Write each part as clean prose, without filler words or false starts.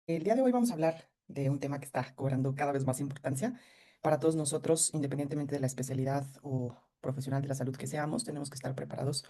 El día de hoy vamos a hablar de un tema que está cobrando cada vez más importancia para todos nosotros, independientemente de la especialidad o profesional de la salud que seamos, tenemos que estar preparados.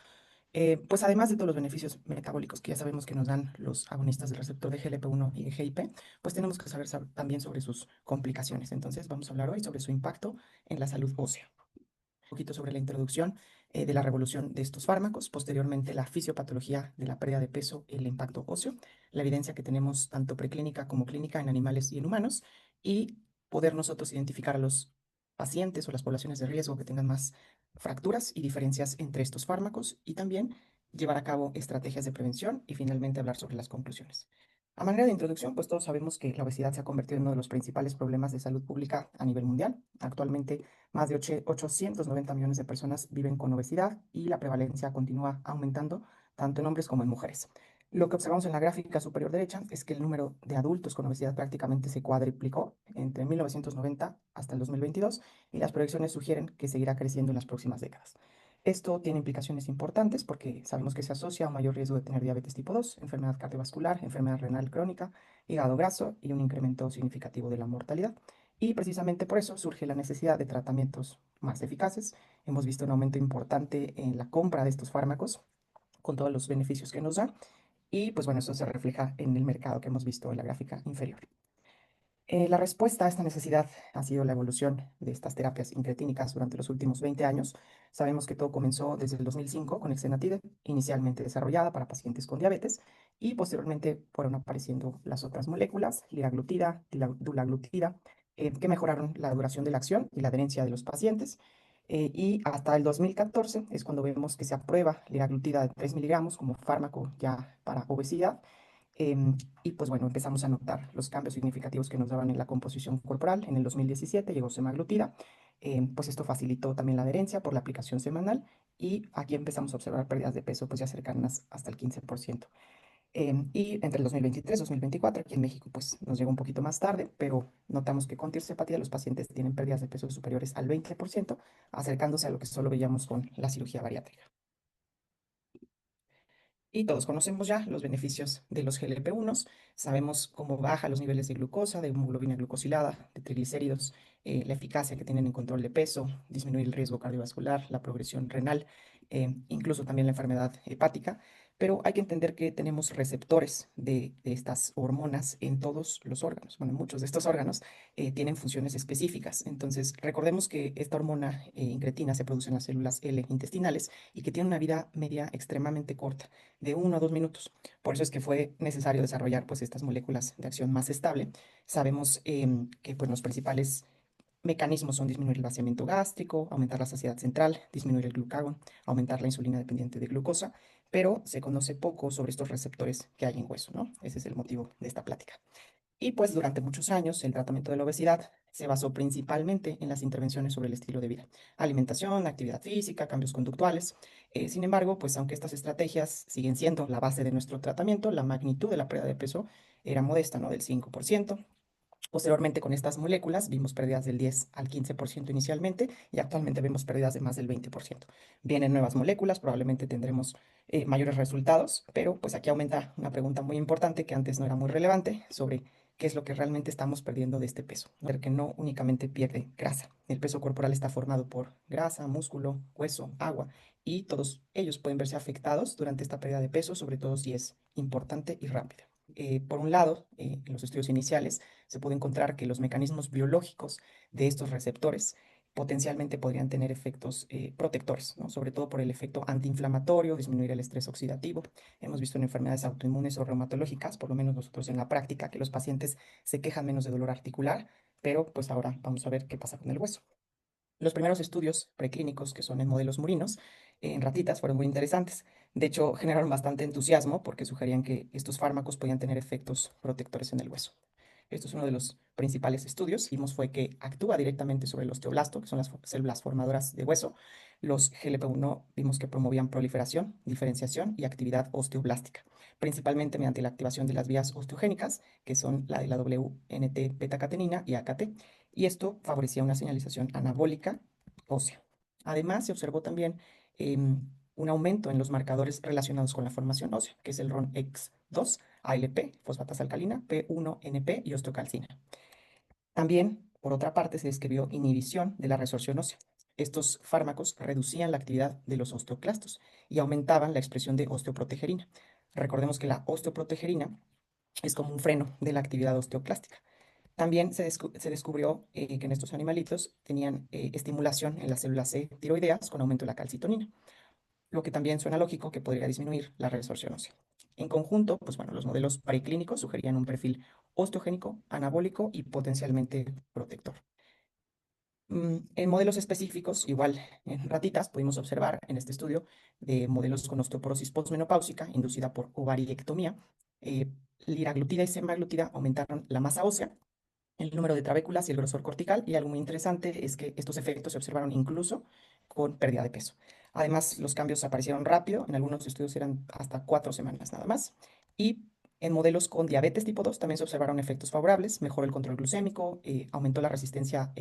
Pues además de todos los beneficios metabólicos que ya sabemos que nos dan los agonistas del receptor de GLP-1 y de GIP, pues tenemos que saber también sobre sus complicaciones. Entonces vamos a hablar hoy sobre su impacto en la salud ósea. Un poquito sobre la introducción de la revolución de estos fármacos, posteriormente la fisiopatología de la pérdida de peso y el impacto óseo, la evidencia que tenemos tanto preclínica como clínica en animales y en humanos, y poder nosotros identificar a los pacientes o las poblaciones de riesgo que tengan más fracturas y diferencias entre estos fármacos, y también llevar a cabo estrategias de prevención y finalmente hablar sobre las conclusiones. A manera de introducción, pues todos sabemos que la obesidad se ha convertido en uno de los principales problemas de salud pública a nivel mundial. Actualmente, más de 890 millones de personas viven con obesidad y la prevalencia continúa aumentando tanto en hombres como en mujeres. Lo que observamos en la gráfica superior derecha es que el número de adultos con obesidad prácticamente se cuadriplicó entre 1990 hasta el 2022 y las proyecciones sugieren que seguirá creciendo en las próximas décadas. Esto tiene implicaciones importantes porque sabemos que se asocia a un mayor riesgo de tener diabetes tipo 2, enfermedad cardiovascular, enfermedad renal crónica, hígado graso y un incremento significativo de la mortalidad. Y precisamente por eso surge la necesidad de tratamientos más eficaces. Hemos visto un aumento importante en la compra de estos fármacos con todos los beneficios que nos da. Y pues bueno, eso se refleja en el mercado que hemos visto en la gráfica inferior. La respuesta a esta necesidad ha sido la evolución de estas terapias incretínicas durante los últimos 20 años. Sabemos que todo comenzó desde el 2005 con Exenatide, inicialmente desarrollada para pacientes con diabetes, y posteriormente fueron apareciendo las otras moléculas, liraglutida, dulaglutida, que mejoraron la duración de la acción y la adherencia de los pacientes. Y hasta el 2014 es cuando vemos que se aprueba liraglutida de 3 miligramos como fármaco ya para obesidad. Y pues bueno, empezamos a notar los cambios significativos que nos daban en la composición corporal. En el 2017 llegó semaglutida, pues esto facilitó también la adherencia por la aplicación semanal y aquí empezamos a observar pérdidas de peso pues ya cercanas hasta el 15%. Y entre el 2023 y 2024, aquí en México pues nos llegó un poquito más tarde, pero notamos que con tirsepatía los pacientes tienen pérdidas de peso superiores al 20%, acercándose a lo que solo veíamos con la cirugía bariátrica. Y todos conocemos ya los beneficios de los GLP-1s, sabemos cómo baja los niveles de glucosa, de hemoglobina glucosilada, de triglicéridos, la eficacia que tienen en control de peso, disminuir el riesgo cardiovascular, la progresión renal, incluso también la enfermedad hepática, pero hay que entender que tenemos receptores de estas hormonas en todos los órganos. Bueno, muchos de estos órganos tienen funciones específicas. Entonces, recordemos que esta hormona incretina se produce en las células L intestinales y que tiene una vida media extremadamente corta de 1 a 2 minutos. Por eso es que fue necesario desarrollar pues estas moléculas de acción más estable. Sabemos que pues los principales mecanismos son disminuir el vaciamiento gástrico, aumentar la saciedad central, disminuir el glucagón, aumentar la insulina dependiente de glucosa, pero se conoce poco sobre estos receptores que hay en hueso, ¿no? Ese es el motivo de esta plática. Y pues durante muchos años el tratamiento de la obesidad se basó principalmente en las intervenciones sobre el estilo de vida, alimentación, actividad física, cambios conductuales. Sin embargo, pues aunque estas estrategias siguen siendo la base de nuestro tratamiento, la magnitud de la pérdida de peso era modesta, ¿no? Del 5%. Posteriormente, con estas moléculas, vimos pérdidas del 10 al 15% inicialmente y actualmente vemos pérdidas de más del 20%. Vienen nuevas moléculas, probablemente tendremos mayores resultados, pero pues aquí aumenta una pregunta muy importante que antes no era muy relevante sobre qué es lo que realmente estamos perdiendo de este peso, ¿no? Porque no únicamente pierde grasa. El peso corporal está formado por grasa, músculo, hueso, agua y todos ellos pueden verse afectados durante esta pérdida de peso, sobre todo si es importante y rápida. Por un lado, en los estudios iniciales, se puede encontrar que los mecanismos biológicos de estos receptores potencialmente podrían tener efectos protectores, ¿no? Sobre todo por el efecto antiinflamatorio, disminuir el estrés oxidativo. Hemos visto en enfermedades autoinmunes o reumatológicas, por lo menos nosotros en la práctica, que los pacientes se quejan menos de dolor articular, pero pues ahora vamos a ver qué pasa con el hueso. Los primeros estudios preclínicos, que son en modelos murinos, en ratitas, fueron muy interesantes. De hecho, generaron bastante entusiasmo porque sugerían que estos fármacos podían tener efectos protectores en el hueso. Esto es uno de los principales estudios. Vimos fue que actúa directamente sobre el osteoblasto, que son las células formadoras de hueso. Los GLP-1 vimos que promovían proliferación, diferenciación y actividad osteoblástica, principalmente mediante la activación de las vías osteogénicas, que son la de la WNT betacatenina y AKT, y esto favorecía una señalización anabólica ósea. Además, se observó también un aumento en los marcadores relacionados con la formación ósea, que es el RON-X2, ALP, fosfatasa alcalina, P1NP y osteocalcina. También, por otra parte, se describió inhibición de la resorción ósea. Estos fármacos reducían la actividad de los osteoclastos y aumentaban la expresión de osteoprotegerina. Recordemos que la osteoprotegerina es como un freno de la actividad osteoclástica. También se descubrió que en estos animalitos tenían estimulación en las células C tiroideas con aumento de la calcitonina, lo que también suena lógico que podría disminuir la resorción ósea. En conjunto, pues bueno, los modelos preclínicos sugerían un perfil osteogénico, anabólico y potencialmente protector. En modelos específicos, igual en ratitas, pudimos observar en este estudio de modelos con osteoporosis postmenopáusica inducida por ovariectomía, liraglutida y semaglutida aumentaron la masa ósea, el número de trabéculas y el grosor cortical, y algo muy interesante es que estos efectos se observaron incluso con pérdida de peso. Además, los cambios aparecieron rápido, en algunos estudios eran hasta 4 semanas nada más, y en modelos con diabetes tipo 2 también se observaron efectos favorables, mejoró el control glucémico, aumentó la resistencia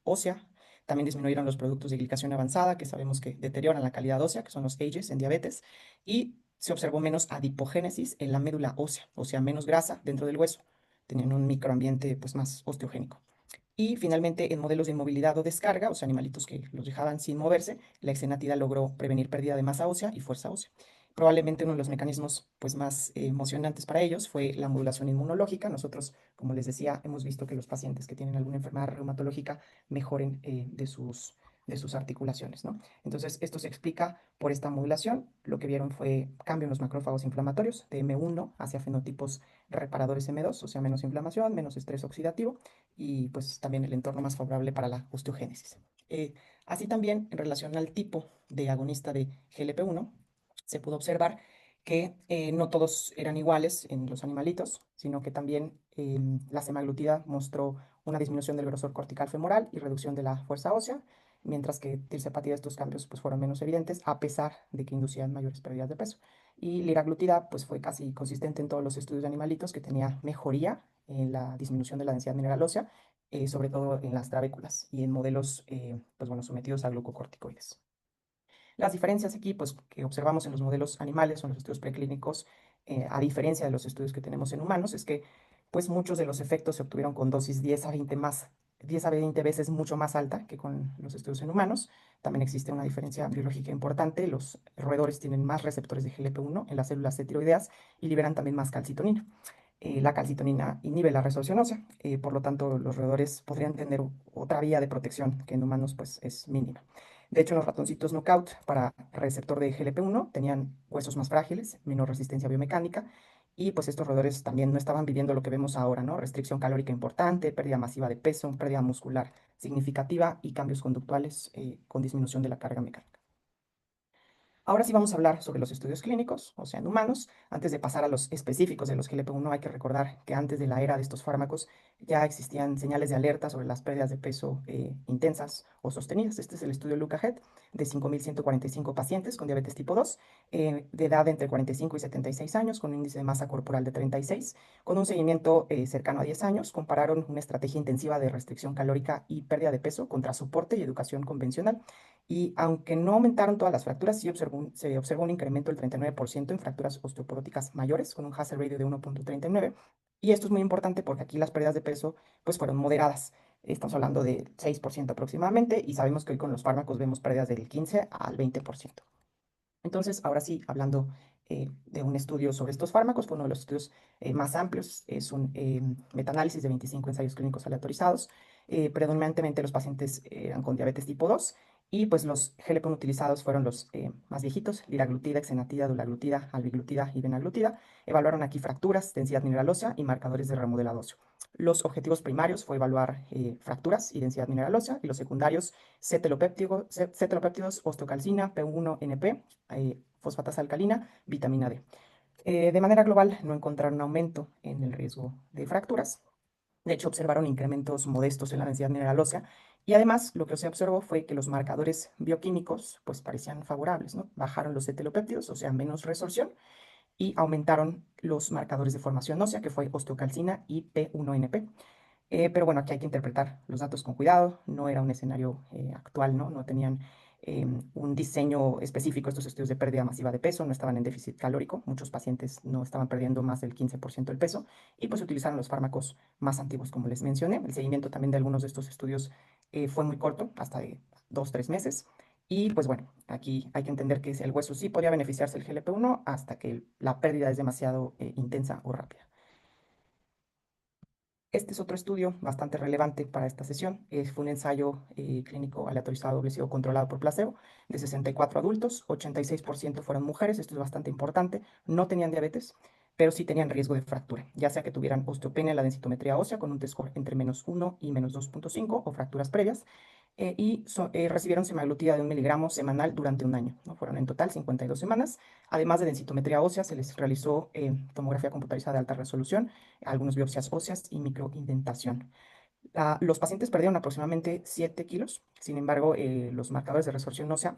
ósea, también disminuyeron los productos de glicación avanzada, que sabemos que deterioran la calidad ósea, que son los AGEs en diabetes, y se observó menos adipogénesis en la médula ósea, o sea, menos grasa dentro del hueso, tenían un microambiente pues más osteogénico. Y finalmente, en modelos de inmovilidad o descarga, o sea, animalitos que los dejaban sin moverse, la exenatida logró prevenir pérdida de masa ósea y fuerza ósea. Probablemente uno de los mecanismos pues, más emocionantes para ellos fue la modulación inmunológica. Nosotros, como les decía, hemos visto que los pacientes que tienen alguna enfermedad reumatológica mejoren de sus articulaciones, ¿no? Entonces, esto se explica por esta modulación. Lo que vieron fue cambio en los macrófagos inflamatorios de M1 hacia fenotipos reparadores M2, o sea, menos inflamación, menos estrés oxidativo y pues también el entorno más favorable para la osteogénesis. Así también, en relación al tipo de agonista de GLP-1, se pudo observar que no todos eran iguales en los animalitos, sino que también la semaglutida mostró una disminución del grosor cortical femoral y reducción de la fuerza ósea, mientras que tirzepatida estos cambios pues, fueron menos evidentes, a pesar de que inducían mayores pérdidas de peso. Y liraglutida pues, fue casi consistente en todos los estudios de animalitos, que tenía mejoría en la disminución de la densidad mineral ósea, sobre todo en las trabéculas y en modelos pues, bueno, sometidos a glucocorticoides. Las diferencias aquí, pues, que observamos en los modelos animales o en los estudios preclínicos, a diferencia de los estudios que tenemos en humanos, es que pues, muchos de los efectos se obtuvieron con dosis 10 a 20 veces mucho más alta que con los estudios en humanos. También existe una diferencia biológica importante. Los roedores tienen más receptores de GLP-1 en las células C tiroideas y liberan también más calcitonina. La calcitonina inhibe la resorción ósea, por lo tanto los roedores podrían tener otra vía de protección que en humanos pues es mínima. De hecho, los ratoncitos knockout para receptor de GLP-1 tenían huesos más frágiles, menor resistencia biomecánica y pues estos roedores también no estaban viviendo lo que vemos ahora, ¿no? Restricción calórica importante, pérdida masiva de peso, pérdida muscular significativa y cambios conductuales con disminución de la carga mecánica. Ahora sí vamos a hablar sobre los estudios clínicos, o sea, en humanos. Antes de pasar a los específicos de los GLP-1, hay que recordar que antes de la era de estos fármacos ya existían señales de alerta sobre las pérdidas de peso intensas o sostenidas. Este es el estudio Lucahet de 5.145 pacientes con diabetes tipo 2, de edad entre 45 y 76 años, con un índice de masa corporal de 36, con un seguimiento cercano a 10 años. Compararon una estrategia intensiva de restricción calórica y pérdida de peso contra soporte y educación convencional. Y aunque no aumentaron todas las fracturas, sí se observó un incremento del 39% en fracturas osteoporóticas mayores, con un hazard ratio de 1.39. Y esto es muy importante porque aquí las pérdidas de peso pues, fueron moderadas. Estamos hablando de 6% aproximadamente y sabemos que hoy con los fármacos vemos pérdidas del 15 al 20%. Entonces, ahora sí, hablando de un estudio sobre estos fármacos, fue uno de los estudios más amplios, es un metaanálisis de 25 ensayos clínicos aleatorizados. Predominantemente los pacientes eran con diabetes tipo 2 y pues los GLP-1 utilizados fueron los más viejitos, liraglutida, exenatida, dulaglutida, albiglutida y benaglutida. Evaluaron aquí fracturas, densidad mineral ósea y marcadores de remodelado óseo. Los objetivos primarios fue evaluar fracturas y densidad mineral ósea, y los secundarios cetelopéptidos, osteocalcina, P1NP, fosfatasa alcalina, vitamina D. De manera global, no encontraron aumento en el riesgo de fracturas. De hecho, observaron incrementos modestos en la densidad mineral ósea. Y además, lo que se observó fue que los marcadores bioquímicos pues, parecían favorables, ¿no? Bajaron los cetelopéptidos, o sea, menos resorción, y aumentaron los marcadores de formación ósea, que fue osteocalcina y P1NP. Pero bueno, aquí hay que interpretar los datos con cuidado. No era un escenario actual, ¿no? No tenían un diseño específico. Estos estudios de pérdida masiva de peso no estaban en déficit calórico, muchos pacientes no estaban perdiendo más del 15% del peso y pues utilizaron los fármacos más antiguos, como les mencioné. El seguimiento también de algunos de estos estudios fue muy corto, hasta de 2, 3 meses. Y pues bueno, aquí hay que entender que el hueso sí podía beneficiarse del GLP-1 hasta que la pérdida es demasiado intensa o rápida. Este es otro estudio bastante relevante para esta sesión. Fue un ensayo clínico aleatorizado doble ciego controlado por placebo de 64 adultos, 86% fueron mujeres, esto es bastante importante, no tenían diabetes, pero sí tenían riesgo de fractura, ya sea que tuvieran osteopenia en la densitometría ósea con un T-score entre -1 y -2.5 o fracturas previas, recibieron semaglutida de 1 miligramo semanal durante un año, ¿no? Fueron en total 52 semanas. Además de densitometría ósea, se les realizó tomografía computarizada de alta resolución, algunas biopsias óseas y microindentación. Los pacientes perdieron aproximadamente 7 kilos, sin embargo, los marcadores de resorción ósea,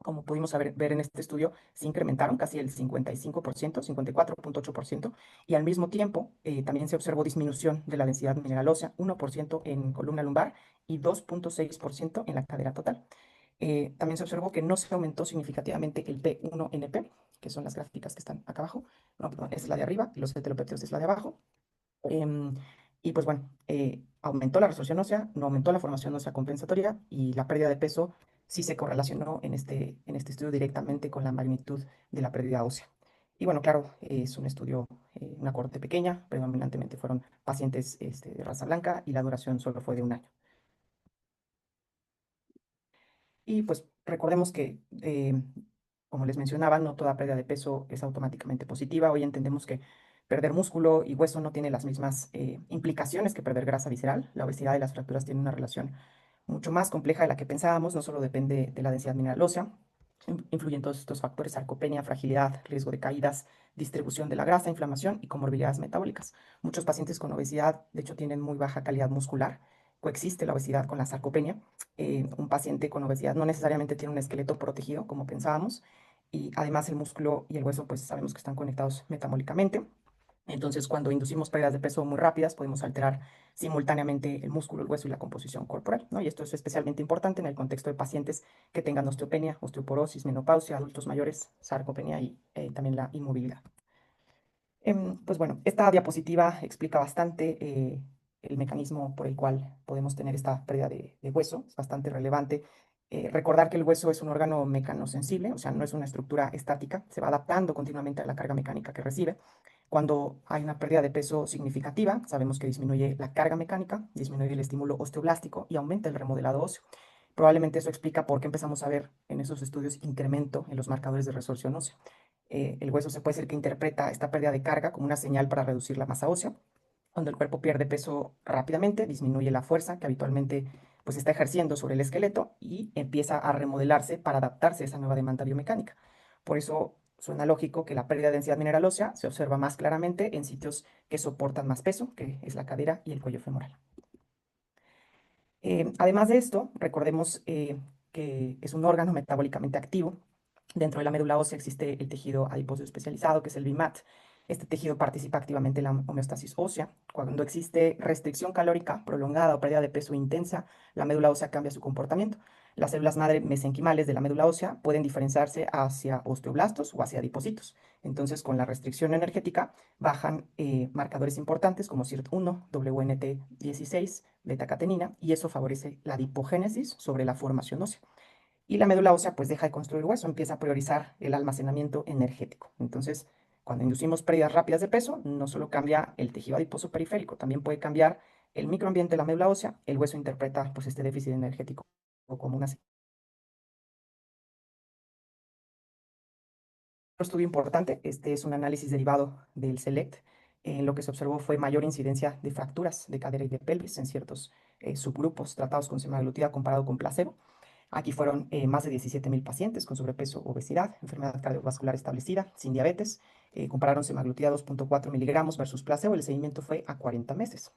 como pudimos ver en este estudio, se incrementaron casi el 55%, 54.8%, y al mismo tiempo también se observó disminución de la densidad mineral ósea, 1% en columna lumbar y 2.6% en la cadera total. También se observó que no se aumentó significativamente el P1NP, que son las gráficas que están acá abajo. No, perdón, esa es la de arriba y los heteropéptidos es la de abajo. Em, y pues bueno, aumentó la resolución ósea, no aumentó la formación ósea compensatoria y la pérdida de peso sí se correlacionó en este estudio directamente con la magnitud de la pérdida ósea. Y bueno, claro, es un estudio, una cohorte pequeña, predominantemente fueron pacientes de raza blanca y la duración solo fue de un año. Y pues recordemos que, como les mencionaba, no toda pérdida de peso es automáticamente positiva. Hoy entendemos que perder músculo y hueso no tiene las mismas implicaciones que perder grasa visceral. La obesidad y las fracturas tienen una relación mucho más compleja de la que pensábamos. No solo depende de la densidad mineral ósea, influyen todos estos factores: sarcopenia, fragilidad, riesgo de caídas, distribución de la grasa, inflamación y comorbilidades metabólicas. Muchos pacientes con obesidad, de hecho, tienen muy baja calidad muscular. Coexiste la obesidad con la sarcopenia. Un paciente con obesidad no necesariamente tiene un esqueleto protegido como pensábamos, y además el músculo y el hueso pues sabemos que están conectados metabólicamente. Entonces, cuando inducimos pérdidas de peso muy rápidas, podemos alterar simultáneamente el músculo, el hueso y la composición corporal, ¿no? Y esto es especialmente importante en el contexto de pacientes que tengan osteopenia, osteoporosis, menopausia, adultos mayores, sarcopenia y también la inmovilidad. Pues bueno, esta diapositiva explica bastante el mecanismo por el cual podemos tener esta pérdida de hueso. Es bastante relevante recordar que el hueso es un órgano mecanosensible, o sea, no es una estructura estática, se va adaptando continuamente a la carga mecánica que recibe. Cuando hay una pérdida de peso significativa, sabemos que disminuye la carga mecánica, disminuye el estímulo osteoblástico y aumenta el remodelado óseo. Probablemente eso explica por qué empezamos a ver en esos estudios incremento en los marcadores de resorción ósea. El hueso se puede ser que interpreta esta pérdida de carga como una señal para reducir la masa ósea. Cuando el cuerpo pierde peso rápidamente, disminuye la fuerza que habitualmente pues está ejerciendo sobre el esqueleto y empieza a remodelarse para adaptarse a esa nueva demanda biomecánica. Por eso suena lógico que la pérdida de densidad mineral ósea se observa más claramente en sitios que soportan más peso, que es la cadera y el cuello femoral. Además de esto, recordemos que es un órgano metabólicamente activo. Dentro de la médula ósea existe el tejido adiposo especializado, que es el BIMAT. Este tejido participa activamente en la homeostasis ósea. Cuando existe restricción calórica prolongada o pérdida de peso intensa, la médula ósea cambia su comportamiento. Las células madre mesenquimales de la médula ósea pueden diferenciarse hacia osteoblastos o hacia adipocitos. Entonces, con la restricción energética, bajan marcadores importantes como SIRT1, WNT16, beta-catenina, y eso favorece la adipogénesis sobre la formación ósea. Y la médula ósea pues deja de construir hueso, empieza a priorizar el almacenamiento energético. Entonces, cuando inducimos pérdidas rápidas de peso, no solo cambia el tejido adiposo periférico, también puede cambiar el microambiente de la médula ósea. El hueso interpreta pues este déficit energético como una... Otro estudio importante, este es un análisis derivado del SELECT. Lo que se observó fue mayor incidencia de fracturas de cadera y de pelvis en ciertos subgrupos tratados con semaglutida comparado con placebo. Aquí fueron más de 17.000 pacientes con sobrepeso, obesidad, enfermedad cardiovascular establecida, sin diabetes. Compararon semaglutida 2.4 miligramos versus placebo. El seguimiento fue a 40 meses.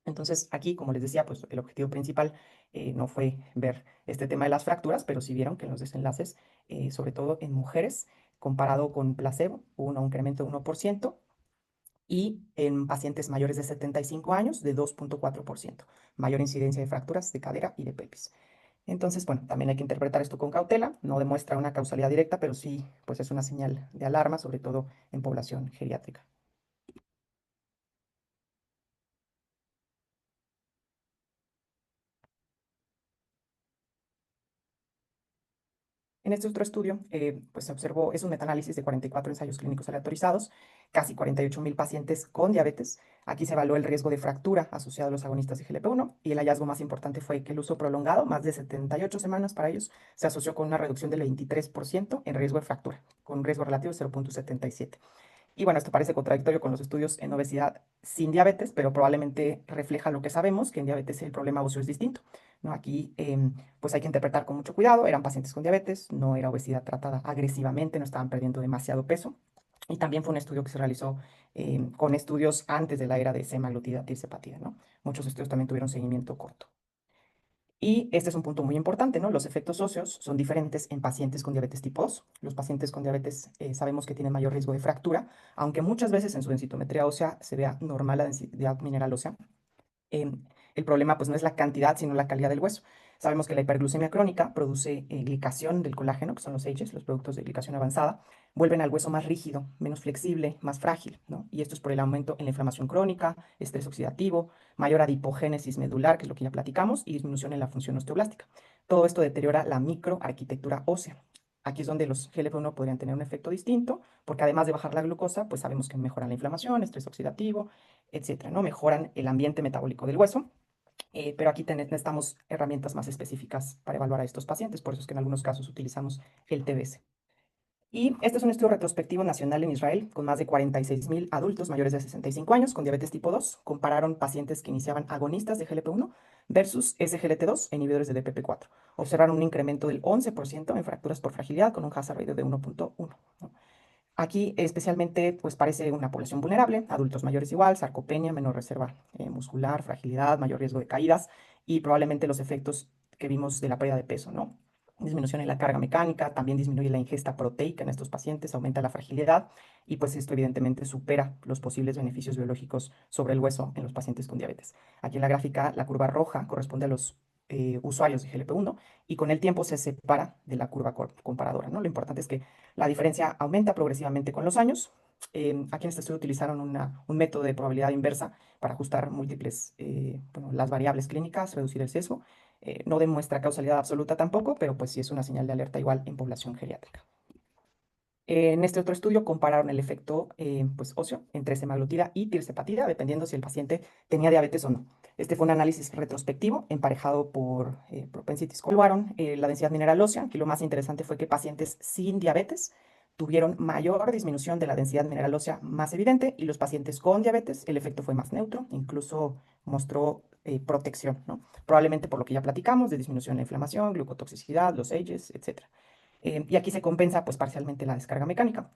Entonces, aquí, como les decía, pues el objetivo principal no fue ver este tema de las fracturas, pero sí vieron que en los desenlaces, sobre todo en mujeres, comparado con placebo, hubo un incremento de 1%, y en pacientes mayores de 75 años de 2.4%, mayor incidencia de fracturas de cadera y de pelvis. Entonces, bueno, también hay que interpretar esto con cautela. No demuestra una causalidad directa, pero sí, pues es una señal de alarma, sobre todo en población geriátrica. En este otro estudio, pues se observó, es un metaanálisis de 44 ensayos clínicos aleatorizados, casi 48.000 pacientes con diabetes. Aquí se evaluó el riesgo de fractura asociado a los agonistas de GLP-1 y el hallazgo más importante fue que el uso prolongado, más de 78 semanas para ellos, se asoció con una reducción del 23% en riesgo de fractura, con un riesgo relativo de 0,77. Y bueno, esto parece contradictorio con los estudios en obesidad sin diabetes, pero probablemente refleja lo que sabemos, que en diabetes el problema óseo es distinto, ¿no? Aquí pues hay que interpretar con mucho cuidado, eran pacientes con diabetes, no era obesidad tratada agresivamente, no estaban perdiendo demasiado peso. Y también fue un estudio que se realizó con estudios antes de la era de semaglutida, tirzepatida, ¿no? Muchos estudios también tuvieron seguimiento corto. Y este es un punto muy importante, ¿no? Los efectos óseos son diferentes en pacientes con diabetes tipo 2. Los pacientes con diabetes sabemos que tienen mayor riesgo de fractura, aunque muchas veces en su densitometría ósea se vea normal la densidad mineral ósea. El problema pues no es la cantidad, sino la calidad del hueso. Sabemos que la hiperglucemia crónica produce glicación del colágeno, que son los AGEs, los productos de glicación avanzada, vuelven al hueso más rígido, menos flexible, más frágil, ¿no? Y esto es por el aumento en la inflamación crónica, estrés oxidativo, mayor adipogénesis medular, que es lo que ya platicamos, y disminución en la función osteoblástica. Todo esto deteriora la microarquitectura ósea. Aquí es donde los GLP-1 podrían tener un efecto distinto, porque además de bajar la glucosa, pues sabemos que mejoran la inflamación, estrés oxidativo, etcétera, ¿no? Mejoran el ambiente metabólico del hueso, pero aquí necesitamos herramientas más específicas para evaluar a estos pacientes, por eso es que en algunos casos utilizamos el TBS. Y este es un estudio retrospectivo nacional en Israel con más de 46.000 adultos mayores de 65 años con diabetes tipo 2. Compararon pacientes que iniciaban agonistas de GLP-1 versus SGLT2, inhibidores de DPP-4. Observaron un incremento del 11% en fracturas por fragilidad con un hazard ratio de 1,1, ¿no? Aquí especialmente pues parece una población vulnerable, adultos mayores igual, sarcopenia, menor reserva muscular, fragilidad, mayor riesgo de caídas y probablemente los efectos que vimos de la pérdida de peso, ¿no? Disminución en la carga mecánica, también disminuye la ingesta proteica en estos pacientes, aumenta la fragilidad y pues esto evidentemente supera los posibles beneficios biológicos sobre el hueso en los pacientes con diabetes. Aquí en la gráfica la curva roja corresponde a los usuarios de GLP-1 y con el tiempo se separa de la curva comparadora, ¿no? Lo importante es que la diferencia aumenta progresivamente con los años. Aquí en este estudio utilizaron un método de probabilidad inversa para ajustar múltiples, bueno, las variables clínicas, reducir el sesgo. No demuestra causalidad absoluta tampoco, pero pues sí es una señal de alerta igual en población geriátrica. En este otro estudio compararon el efecto pues, óseo entre semaglutida y tirzepatida, dependiendo si el paciente tenía diabetes o no. Este fue un análisis retrospectivo emparejado por propensity score. Evaluaron la densidad mineral ósea. Aquí lo más interesante fue que pacientes sin diabetes tuvieron mayor disminución de la densidad mineral ósea más evidente y los pacientes con diabetes el efecto fue más neutro, incluso mostró protección, ¿no? Probablemente por lo que ya platicamos de disminución de la inflamación, glucotoxicidad, los AGEs, etcétera. Y aquí se compensa pues parcialmente la descarga mecánica.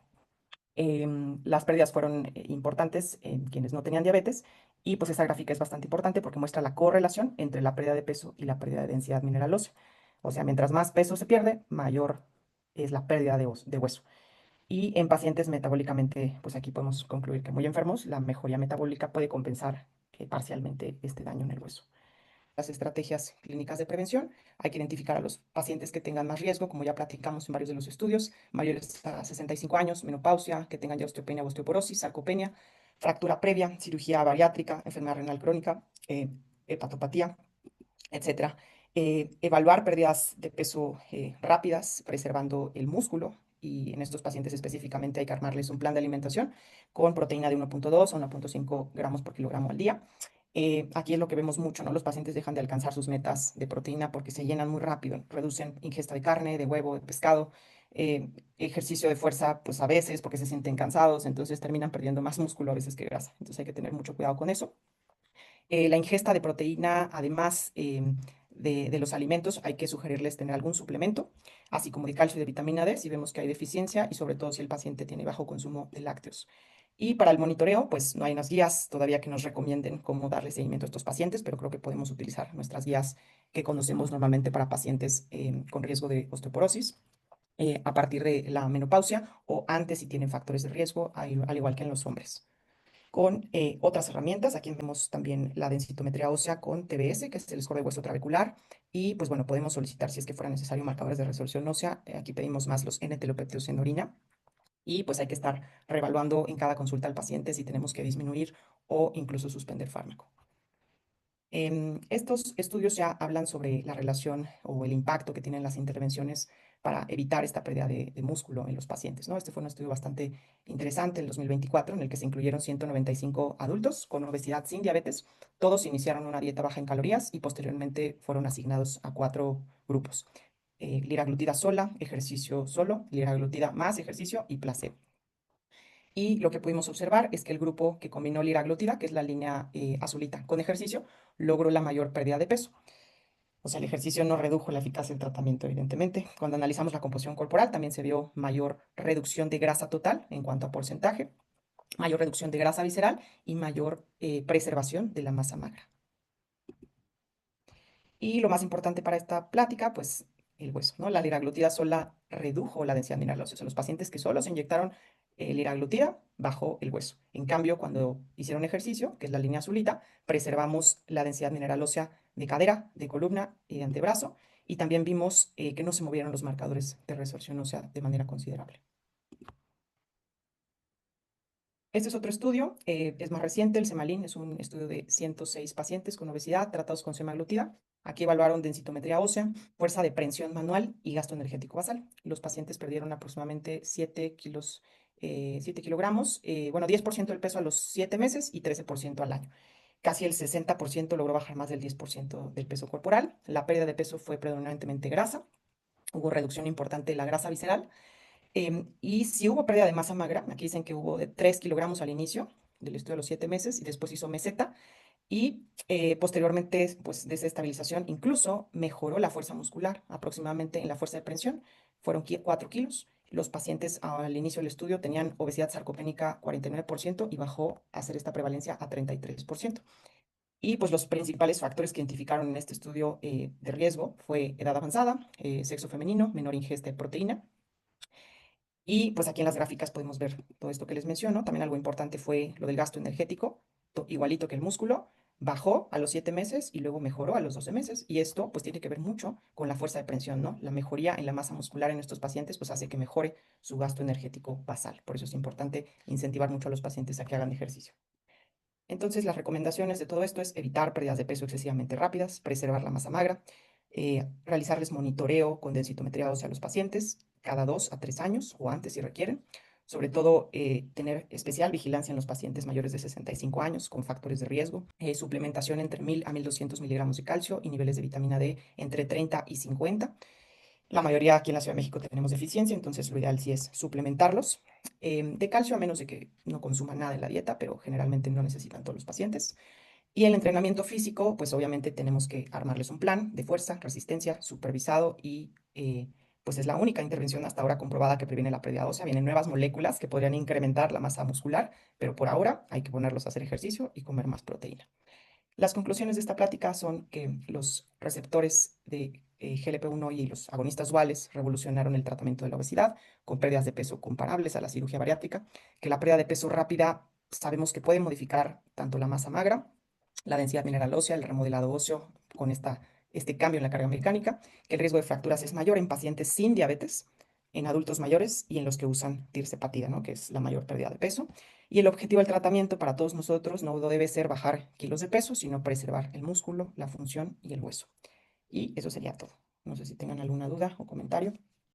Las pérdidas fueron importantes en quienes no tenían diabetes y pues esa gráfica es bastante importante porque muestra la correlación entre la pérdida de peso y la pérdida de densidad mineral ósea. O sea, mientras más peso se pierde, mayor es la pérdida de hueso. Y en pacientes metabólicamente, pues aquí podemos concluir que muy enfermos, la mejoría metabólica puede compensar parcialmente este daño en el hueso. Las estrategias clínicas de prevención. Hay que identificar a los pacientes que tengan más riesgo, como ya platicamos en varios de los estudios, mayores a 65 años, menopausia, que tengan ya osteopenia o osteoporosis, sarcopenia, fractura previa, cirugía bariátrica, enfermedad renal crónica, hepatopatía, etcétera. Evaluar pérdidas de peso rápidas, preservando el músculo. Y en estos pacientes específicamente hay que armarles un plan de alimentación con proteína de 1,2 a 1,5 gramos por kilogramo al día. Aquí es lo que vemos mucho, ¿no? Los pacientes dejan de alcanzar sus metas de proteína porque se llenan muy rápido, reducen ingesta de carne, de huevo, de pescado, ejercicio de fuerza, pues a veces porque se sienten cansados, entonces terminan perdiendo más músculo a veces que grasa. Entonces hay que tener mucho cuidado con eso. La ingesta de proteína, además de los alimentos, hay que sugerirles tener algún suplemento, así como de calcio y de vitamina D, si vemos que hay deficiencia y sobre todo si el paciente tiene bajo consumo de lácteos. Y para el monitoreo, pues no hay unas guías todavía que nos recomienden cómo darle seguimiento a estos pacientes, pero creo que podemos utilizar nuestras guías que conocemos normalmente para pacientes con riesgo de osteoporosis. A partir de la menopausia o antes si tienen factores de riesgo, al igual que en los hombres. con otras herramientas. Aquí vemos también la densitometría ósea con TBS, que es el score de hueso trabecular. Y pues bueno, podemos solicitar, si es que fuera necesario, marcadores de resolución ósea. Aquí pedimos más los N-telopéptidos en orina. Y pues hay que estar reevaluando en cada consulta al paciente si tenemos que disminuir o incluso suspender fármaco. Estos estudios ya hablan sobre la relación o el impacto que tienen las intervenciones para evitar esta pérdida de músculo en los pacientes, ¿no? Este fue un estudio bastante interesante en 2024 en el que se incluyeron 195 adultos con obesidad sin diabetes. Todos iniciaron una dieta baja en calorías y posteriormente fueron asignados a 4 grupos. Liraglutida sola, ejercicio solo, liraglutida más ejercicio y placebo. Y lo que pudimos observar es que el grupo que combinó liraglutida, que es la línea azulita, con ejercicio, logró la mayor pérdida de peso. O sea, el ejercicio no redujo la eficacia del tratamiento, evidentemente. Cuando analizamos la composición corporal, también se vio mayor reducción de grasa total en cuanto a porcentaje, mayor reducción de grasa visceral y mayor preservación de la masa magra. Y lo más importante para esta plática, pues el hueso, ¿no? La liraglutida sola redujo la densidad mineral ósea. O sea, los pacientes que solo se inyectaron liraglutida bajó el hueso. En cambio, cuando hicieron ejercicio, que es la línea azulita, preservamos la densidad mineral ósea de cadera, de columna y de antebrazo. Y también vimos que no se movieron los marcadores de resorción ósea de manera considerable. Este es otro estudio, es más reciente, el SEMALIN, es un estudio de 106 pacientes con obesidad tratados con semaglutida. Aquí evaluaron densitometría ósea, fuerza de prensión manual y gasto energético basal. Los pacientes perdieron aproximadamente 7 kilos, 7 kilogramos, bueno, 10% del peso a los 7 meses y 13% al año. Casi el 60% logró bajar más del 10% del peso corporal. La pérdida de peso fue predominantemente grasa. Hubo reducción importante de la grasa visceral. Y si hubo pérdida de masa magra, aquí dicen que hubo de 3 kilogramos al inicio del estudio de los 7 meses y después hizo meseta y posteriormente, pues desestabilización, incluso mejoró la fuerza muscular, aproximadamente en la fuerza de prensión, fueron 4 kilos. Los pacientes al inicio del estudio tenían obesidad sarcopénica 49% y bajó a hacer esta prevalencia a 33%. Y pues los principales factores que identificaron en este estudio de riesgo fue edad avanzada, sexo femenino, menor ingesta de proteína. Y pues aquí en las gráficas podemos ver todo esto que les menciono. También algo importante fue lo del gasto energético, igualito que el músculo, bajó a los 7 meses y luego mejoró a los 12 meses. Y esto pues tiene que ver mucho con la fuerza de prensión, ¿no? La mejoría en la masa muscular en estos pacientes pues hace que mejore su gasto energético basal. Por eso es importante incentivar mucho a los pacientes a que hagan ejercicio. Entonces, las recomendaciones de todo esto es evitar pérdidas de peso excesivamente rápidas, preservar la masa magra, realizarles monitoreo con densitometría ósea a los pacientes cada 2 a 3 años o antes si requieren. Sobre todo, tener especial vigilancia en los pacientes mayores de 65 años con factores de riesgo. Suplementación entre 1000 a 1200 miligramos de calcio y niveles de vitamina D entre 30 y 50. La mayoría aquí en la Ciudad de México tenemos deficiencia, entonces lo ideal sí es suplementarlos de calcio, a menos de que no consuman nada en la dieta, pero generalmente no necesitan todos los pacientes. Y el entrenamiento físico, pues obviamente tenemos que armarles un plan de fuerza, resistencia, supervisado y pues es la única intervención hasta ahora comprobada que previene la pérdida ósea. Vienen nuevas moléculas que podrían incrementar la masa muscular, pero por ahora hay que ponerlos a hacer ejercicio y comer más proteína. Las conclusiones de esta plática son que los receptores de GLP-1 y los agonistas duales revolucionaron el tratamiento de la obesidad con pérdidas de peso comparables a la cirugía bariátrica, que la pérdida de peso rápida sabemos que puede modificar tanto la masa magra, la densidad mineral ósea, el remodelado óseo con este cambio en la carga mecánica, que el riesgo de fracturas es mayor en pacientes sin diabetes, en adultos mayores y en los que usan tirzepatida, ¿no? Que es la mayor pérdida de peso. Y el objetivo del tratamiento para todos nosotros no debe ser bajar kilos de peso, sino preservar el músculo, la función y el hueso. Y eso sería todo. No sé si tengan alguna duda o comentario.